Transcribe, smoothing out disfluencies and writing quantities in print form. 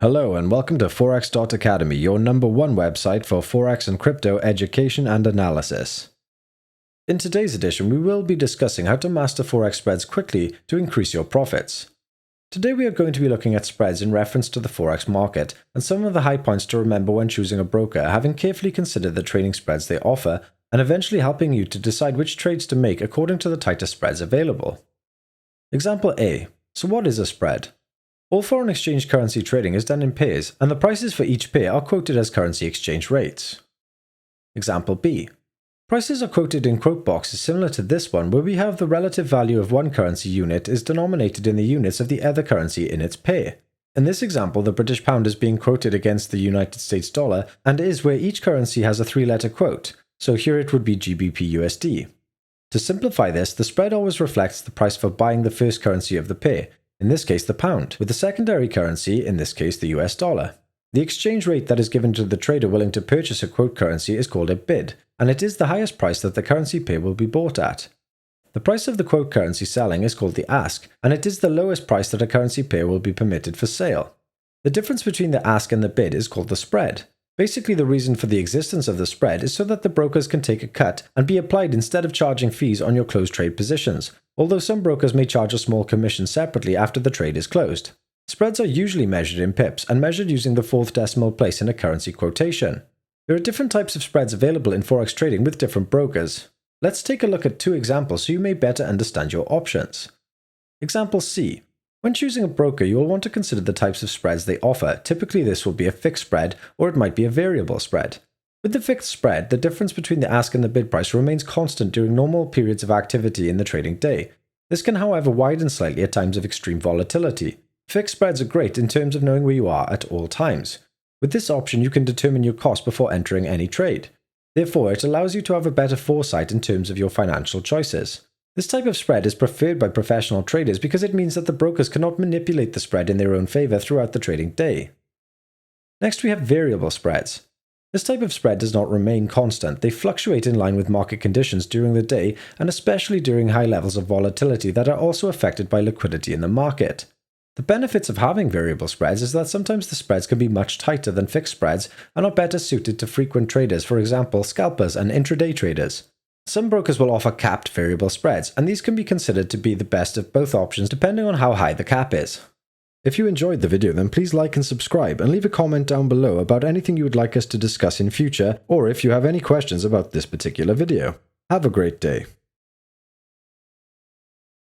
Hello and welcome to Forex.Academy, your #1 website for Forex and crypto education and analysis. In today's edition, we will be discussing how to master Forex spreads quickly to increase your profits. Today we are going to be looking at spreads in reference to the Forex market and some of the high points to remember when choosing a broker, having carefully considered the trading spreads they offer and eventually helping you to decide which trades to make according to the tighter spreads available. Example A. So what is a spread? All foreign exchange currency trading is done in pairs, and the prices for each pair are quoted as currency exchange rates. Example B. Prices are quoted in quote boxes similar to this one, where we have the relative value of one currency unit is denominated in the units of the other currency in its pair. In this example, the British pound is being quoted against the United States dollar and is where each currency has a 3-letter quote, so here it would be GBP/USD. To simplify this, the spread always reflects the price for buying the first currency of the pair, in this case the pound, with the secondary currency, in this case the US dollar. The exchange rate that is given to the trader willing to purchase a quote currency is called a bid, and it is the highest price that the currency pair will be bought at. The price of the quote currency selling is called the ask, and it is the lowest price that a currency pair will be permitted for sale. The difference between the ask and the bid is called the spread. Basically, the reason for the existence of the spread is so that the brokers can take a cut and be applied instead of charging fees on your closed trade positions, although some brokers may charge a small commission separately after the trade is closed. Spreads are usually measured in pips and measured using the 4th decimal place in a currency quotation. There are different types of spreads available in Forex trading with different brokers. Let's take a look at 2 examples so you may better understand your options. Example C. When choosing a broker, you will want to consider the types of spreads they offer. Typically, this will be a fixed spread, or it might be a variable spread. With the fixed spread, the difference between the ask and the bid price remains constant during normal periods of activity in the trading day. This can, however, widen slightly at times of extreme volatility. Fixed spreads are great in terms of knowing where you are at all times. With this option, you can determine your cost before entering any trade. Therefore, it allows you to have a better foresight in terms of your financial choices. This type of spread is preferred by professional traders because it means that the brokers cannot manipulate the spread in their own favor throughout the trading day. Next, we have variable spreads. This type of spread does not remain constant. They fluctuate in line with market conditions during the day and especially during high levels of volatility that are also affected by liquidity in the market. The benefits of having variable spreads is that sometimes the spreads can be much tighter than fixed spreads and are better suited to frequent traders, for example, scalpers and intraday traders. Some brokers will offer capped variable spreads, and these can be considered to be the best of both options depending on how high the cap is. If you enjoyed the video, then please like and subscribe and leave a comment down below about anything you would like us to discuss in future, or if you have any questions about this particular video. Have a great day.